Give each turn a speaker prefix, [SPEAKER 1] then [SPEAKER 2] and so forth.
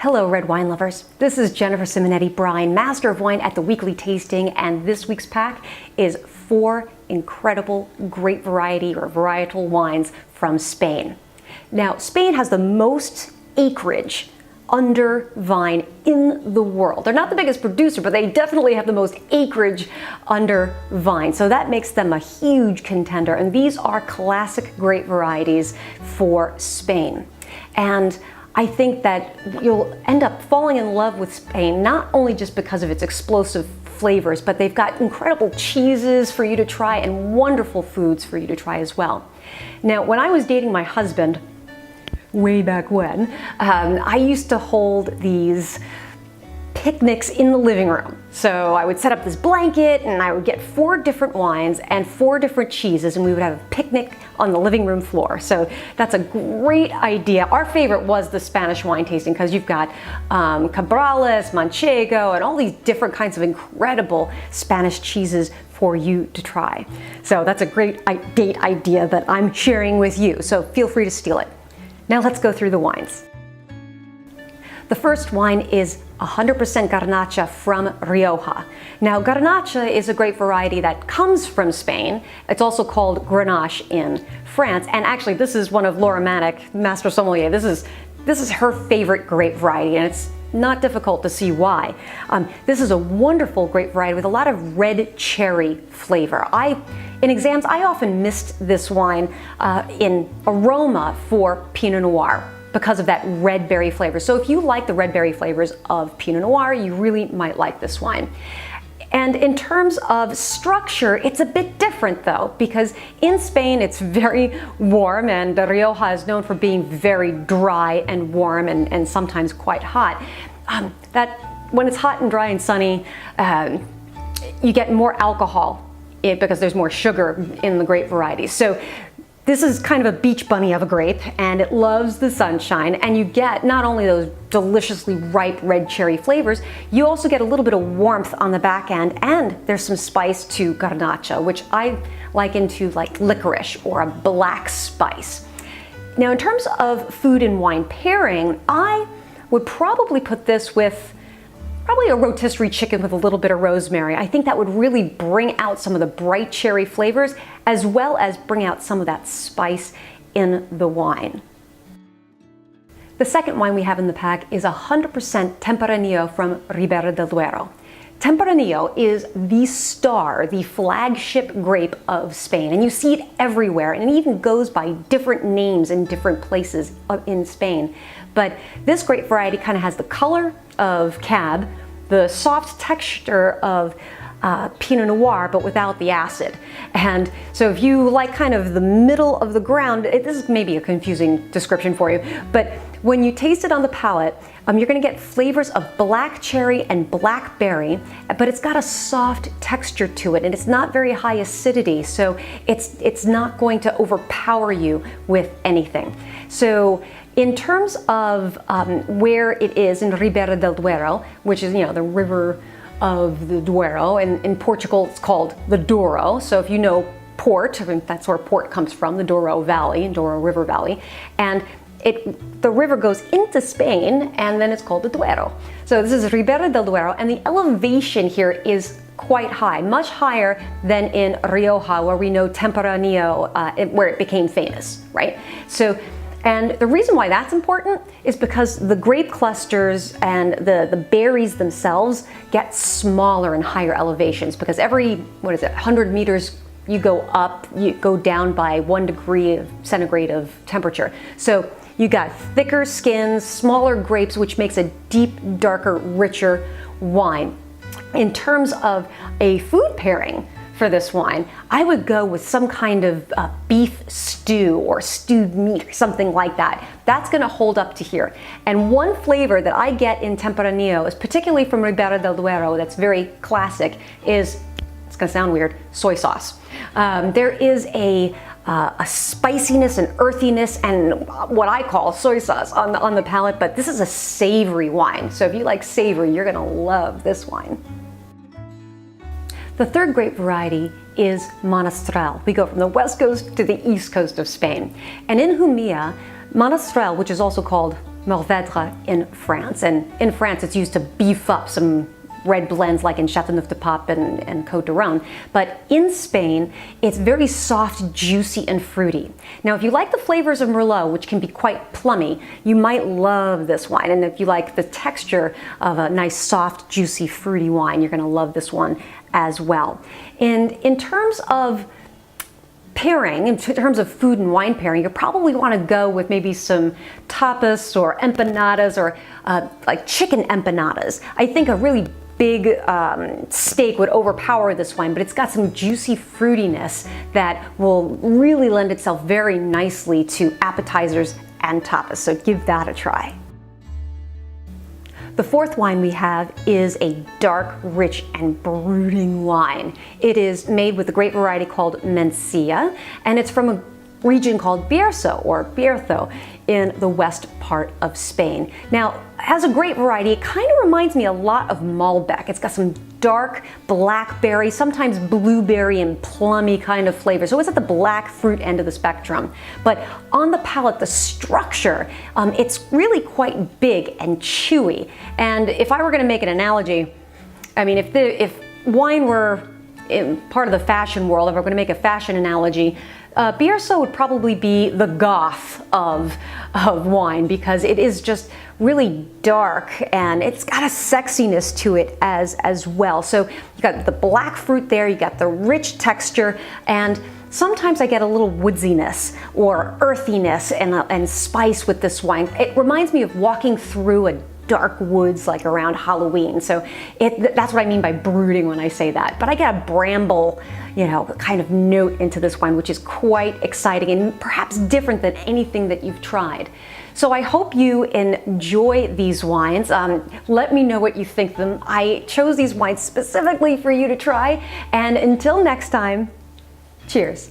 [SPEAKER 1] Hello, red wine lovers. This is Jennifer Simonetti-Bryan, Master of Wine at the Weekly Tasting, and this week's pack is 4 incredible grape variety or varietal wines from Spain. Now, Spain has the most acreage under vine in the world. They're not the biggest producer, but they definitely have the most acreage under vine. So that makes them a huge contender. And these are classic grape varieties for Spain. And I think that you'll end up falling in love with Spain, not only just because of its explosive flavors, but they've got incredible cheeses for you to try and wonderful foods for you to try as well. Now, when I was dating my husband, way back when, I used to hold these picnics in the living room. So I would set up this blanket and I would get 4 different wines and 4 different cheeses, and we would have a picnic on the living room floor. So that's a great idea. Our favorite was the Spanish wine tasting because you've got Cabrales, Manchego, and all these different kinds of incredible Spanish cheeses for you to try. So that's a great date idea that I'm sharing with you. So feel free to steal it. Now let's go through the wines. The first wine is 100% Garnacha from Rioja. Now, Garnacha is a grape variety that comes from Spain. It's also called Grenache in France. And actually, this is one of Laura Manick, Master Sommelier. This is her favorite grape variety, and it's not difficult to see why. This is a wonderful grape variety with a lot of red cherry flavor. In exams, I often missed this wine in aroma for Pinot Noir because of that red berry flavor. So if you like the red berry flavors of Pinot Noir, you really might like this wine. And in terms of structure, it's a bit different though, because in Spain it's very warm, and Rioja is known for being very dry and warm and sometimes quite hot. When it's hot and dry and sunny, you get more alcohol because there's more sugar in the grape varieties. So this is kind of a beach bunny of a grape, and it loves the sunshine, and you get not only those deliciously ripe red cherry flavors, you also get a little bit of warmth on the back end, and there's some spice to Garnacha, which I liken to like licorice or a black spice. Now, in terms of food and wine pairing, I would probably put this with a rotisserie chicken with a little bit of rosemary. I think that would really bring out some of the bright cherry flavors, as well as bring out some of that spice in the wine. The second wine we have in the pack is 100% Tempranillo from Ribera del Duero. Tempranillo is the star, the flagship grape of Spain, and you see it everywhere, and it even goes by different names in different places in Spain. But this grape variety kind of has the color of Cab, the soft texture of Pinot Noir, but without the acid. And so if you like kind of the middle of the ground, this is maybe a confusing description for you, but when you taste it on the palate, you're gonna get flavors of black cherry and blackberry, but it's got a soft texture to it, and it's not very high acidity, so it's not going to overpower you with anything. So in terms of where it is in Ribera del Duero, which is, the river of the Duero, and in Portugal it's called the Douro. So if you know port, that's where port comes from, the Douro Valley, Douro River Valley, and the river goes into Spain, and then it's called the Duero. So this is Ribera del Duero, and the elevation here is quite high, much higher than in Rioja, where we know Tempranillo, where it became famous, right? And the reason why that's important is because the grape clusters and the berries themselves get smaller in higher elevations, because every, 100 meters you go up, you go down by 1 degree centigrade of temperature. So you got thicker skins, smaller grapes, which makes a deep, darker, richer wine. In terms of a food pairing for this wine, I would go with some kind of beef stew or stewed meat or something like that. That's gonna hold up to here. And one flavor that I get in Tempranillo, is particularly from Ribera del Duero, that's very classic, is, it's gonna sound weird, soy sauce. There is a spiciness and earthiness and what I call soy sauce on the palate, but this is a savory wine. So if you like savory, you're gonna love this wine. The third grape variety is Monastrell. We go from the west coast to the east coast of Spain. And in Jumilla, Monastrell, which is also called Mourvèdre in France. And in France, it's used to beef up some red blends like in Châteauneuf-du-Pape and Côte d'Aron. But in Spain, it's very soft, juicy, and fruity. Now, if you like the flavors of Merlot, which can be quite plummy, you might love this wine. And if you like the texture of a nice, soft, juicy, fruity wine, you're going to love this one as well. And in terms of pairing, in terms of food and wine pairing, you probably want to go with maybe some tapas or empanadas or like chicken empanadas. I think a really big steak would overpower this wine, but it's got some juicy fruitiness that will really lend itself very nicely to appetizers and tapas, so give that a try. The fourth wine we have is a dark, rich, and brooding wine. It is made with a grape variety called Mencía, and it's from a region called Bierzo or Bierzo in the west part of Spain. Now, as a grape variety, it kind of reminds me a lot of Malbec. It's got some dark blackberry, sometimes blueberry and plummy kind of flavor. So it's at the black fruit end of the spectrum. But on the palate, the structure, it's really quite big and chewy. And if I were going to make an analogy, I mean, if wine were part of the fashion world, if we're going to make a fashion analogy, Bierzo would probably be the goth of wine, because it is just really dark and it's got a sexiness to it as well. So you got the black fruit there, you got the rich texture, and sometimes I get a little woodsiness or earthiness and spice with this wine. It reminds me of walking through a dark woods like around Halloween. So that's what I mean by brooding when I say that. But I get a bramble, kind of note into this wine, which is quite exciting and perhaps different than anything that you've tried. So I hope you enjoy these wines. Let me know what you think of them. I chose these wines specifically for you to try. And until next time, cheers.